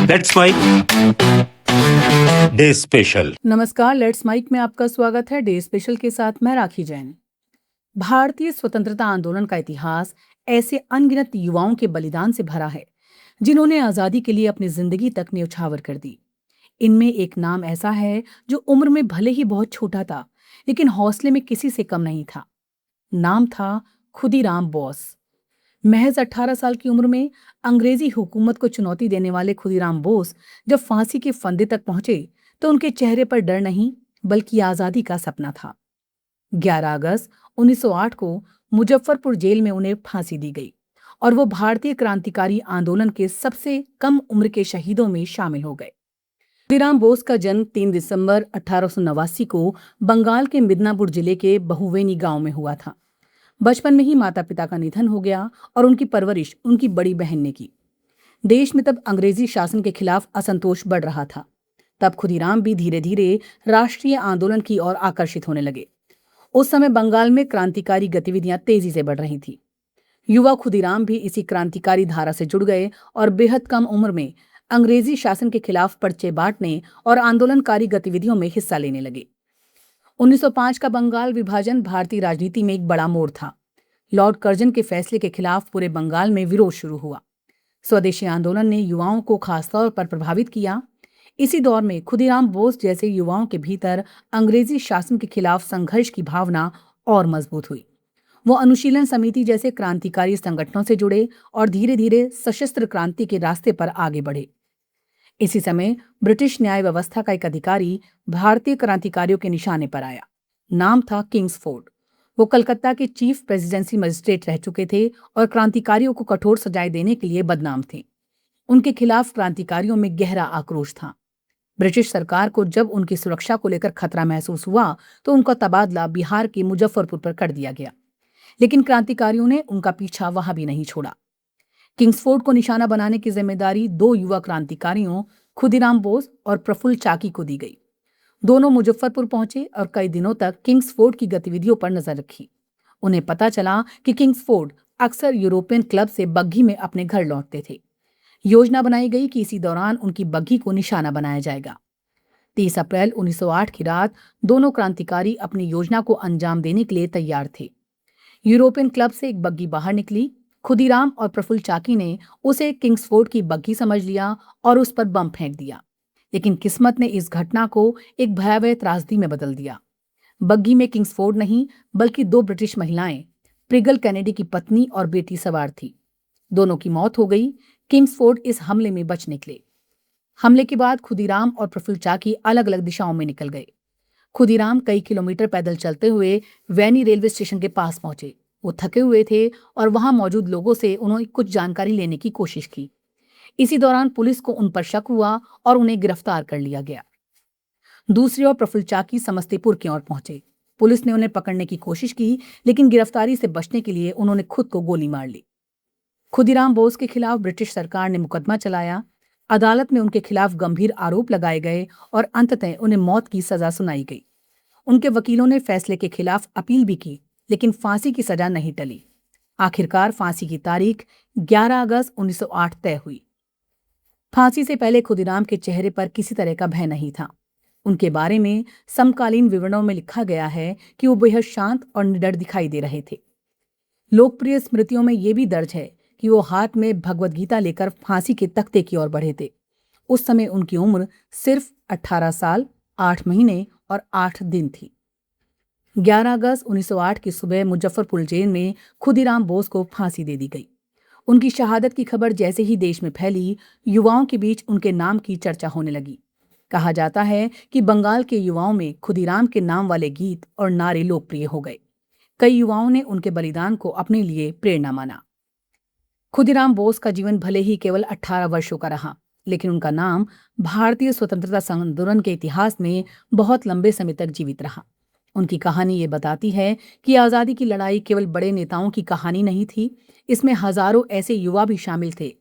Let's mic day special. नमस्कार, let's mic में आपका स्वागत है। डे स्पेशल के साथ मैं राखी जैन। भारतीय स्वतंत्रता आंदोलन का इतिहास ऐसे अनगिनत युवाओं के बलिदान से भरा है जिन्होंने आजादी के लिए अपनी जिंदगी तक न्यौछावर कर दी। इनमें एक नाम ऐसा है जो उम्र में भले ही बहुत छोटा था, लेकिन हौसले में किसी से कम नहीं था। नाम था खुदीराम बोस। महज 18 साल की उम्र में अंग्रेजी हुकूमत को चुनौती देने वाले खुदीराम बोस जब फांसी के फंदे तक पहुंचे तो उनके चेहरे पर डर नहीं बल्कि आजादी का सपना था। 11 अगस्त 1908 को मुजफ्फरपुर जेल में उन्हें फांसी दी गई और वो भारतीय क्रांतिकारी आंदोलन के सबसे कम उम्र के शहीदों में शामिल हो गए। खुदीराम बोस का जन्म 3 दिसंबर 1889 को बंगाल के मिदनापुर जिले के बहुवेनी गांव में हुआ था। बचपन में ही माता पिता का निधन हो गया और उनकी परवरिश उनकी बड़ी बहन ने की। देश में तब अंग्रेजी शासन के खिलाफ असंतोष बढ़ रहा था। तब खुदीराम भी धीरे धीरे राष्ट्रीय आंदोलन की ओर आकर्षित होने लगे। उस समय बंगाल में क्रांतिकारी गतिविधियां तेजी से बढ़ रही थी। युवा खुदीराम भी इसी क्रांतिकारी धारा से जुड़ गए और बेहद कम उम्र में अंग्रेजी शासन के खिलाफ पर्चे बांटने और आंदोलनकारी गतिविधियों में हिस्सा लेने लगे। 1905 का बंगाल विभाजन भारतीय राजनीति में एक बड़ा मोड़ था। लॉर्ड कर्जन के फैसले के खिलाफ पूरे बंगाल में विरोध शुरू हुआ। स्वदेशी आंदोलन ने युवाओं को खासतौर पर प्रभावित किया। इसी दौर में खुदीराम बोस जैसे युवाओं के भीतर अंग्रेजी शासन के खिलाफ संघर्ष की भावना और मजबूत हुई। वो अनुशीलन समिति जैसे क्रांतिकारी संगठनों से जुड़े और धीरे धीरे सशस्त्र क्रांति के रास्ते पर आगे बढ़े। इसी समय ब्रिटिश न्याय व्यवस्था का एक अधिकारी भारतीय क्रांतिकारियों के निशाने पर आया। नाम था किंग्सफोर्ड। वो कलकत्ता के चीफ प्रेसिडेंसी मजिस्ट्रेट रह चुके थे और क्रांतिकारियों को कठोर सजाएं देने के लिए बदनाम थे। उनके खिलाफ क्रांतिकारियों में गहरा आक्रोश था। ब्रिटिश सरकार को जब उनकी सुरक्षा को लेकर खतरा महसूस हुआ तो उनका तबादला बिहार के मुजफ्फरपुर पर कर दिया गया, लेकिन क्रांतिकारियों ने उनका पीछा वहां भी नहीं छोड़ा। किंग्सफोर्ड को निशाना बनाने की जिम्मेदारी दो युवा क्रांतिकारियों खुदीराम बोस और प्रफुल्ल चाकी को दी गई। दोनों मुजफ्फरपुर पहुंचे और कई दिनों तक किंग्सफोर्ड की गतिविधियों पर नजर रखी। उन्हें पता चला कि किंग्सफोर्ड अक्सर यूरोपियन क्लब से बग्घी में अपने घर लौटते थे। योजना बनाई गई कि इसी दौरान उनकी बग्घी को निशाना बनाया जाएगा। 30 अप्रैल 1908 की रात दोनों क्रांतिकारी अपनी योजना को अंजाम देने के लिए तैयार थे। यूरोपियन क्लब से एक बग्घी बाहर निकली। खुदीराम और प्रफुल्ल चाकी ने उसे किंग्सफोर्ड की बग्घी समझ लिया और उस पर बम फेंक दिया, लेकिन किस्मत ने इस घटना को एक भयावह त्रासदी में बदल दिया। बग्घी में किंग्सफोर्ड नहीं बल्कि दो ब्रिटिश महिलाएं, प्रिगल कैनेडी की पत्नी और बेटी सवार थी। दोनों की मौत हो गई। किंग्सफोर्ड इस हमले में बच निकले। हमले के बाद खुदीराम और प्रफुल्ल चाकी अलग अलग दिशाओं में निकल गए। खुदीराम कई किलोमीटर पैदल चलते हुए वैनी रेलवे स्टेशन के पास पहुंचे। वो थके हुए थे और वहां मौजूद लोगों से उन्होंने कुछ जानकारी लेने की कोशिश की। इसी दौरान पुलिस को उन पर शक हुआ और उन्हें गिरफ्तार कर लिया गया। दूसरी ओर प्रफुल्ल चाकी समस्तीपुर की ओर पहुंचे। पुलिस ने उन्हें पकड़ने की कोशिश की, लेकिन गिरफ्तारी से बचने के लिए उन्होंने खुद को गोली मार ली। खुदीराम बोस के खिलाफ ब्रिटिश सरकार ने मुकदमा चलाया। अदालत में उनके खिलाफ गंभीर आरोप लगाए गए और अंततः उन्हें मौत की सजा सुनाई गई। उनके वकीलों ने फैसले के खिलाफ अपील भी की, लेकिन फांसी की सजा नहीं टली। आखिरकार फांसी की तारीख 11 अगस्त 1908 तय हुई। फांसी से पहले खुदीराम के चेहरे पर किसी तरह का भय नहीं था। उनके बारे में समकालीन विवरणों में लिखा गया है कि वो बेहद शांत और निडर दिखाई दे रहे थे। लोकप्रिय स्मृतियों में यह भी दर्ज है कि वो हाथ में भगवद गीता लेकर फांसी के तख्ते की ओर बढ़े थे। उस समय उनकी उम्र सिर्फ 18 साल 8 महीने और 8 दिन थी। 11 अगस्त 1908 की सुबह मुजफ्फरपुर जेल में खुदीराम बोस को फांसी दे दी गई। उनकी शहादत की खबर जैसे ही देश में फैली, युवाओं के बीच उनके नाम की चर्चा होने लगी। कहा जाता है कि बंगाल के युवाओं में खुदीराम के नाम वाले गीत और नारे लोकप्रिय हो गए। कई युवाओं ने उनके बलिदान को अपने लिए प्रेरणा माना। खुदीराम बोस का जीवन भले ही केवल 18 वर्षों का रहा, लेकिन उनका नाम भारतीय स्वतंत्रता आंदोलन के इतिहास में बहुत लंबे समय तक जीवित रहा। उनकी कहानी ये बताती है कि आज़ादी की लड़ाई केवल बड़े नेताओं की कहानी नहीं थी। इसमें हजारों ऐसे युवा भी शामिल थे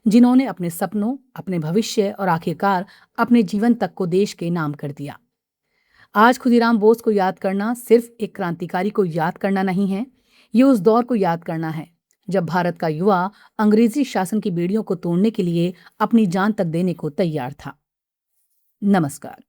जिन्होंने अपने सपनों, अपने भविष्य और आखिरकार अपने जीवन तक को देश के नाम कर दिया। आज खुदीराम बोस को याद करना सिर्फ एक क्रांतिकारी को याद करना नहीं है, ये उस दौर को याद करना है जब भारत का युवा अंग्रेजी शासन की बेड़ियों को तोड़ने के लिए अपनी जान तक देने को तैयार था। नमस्कार।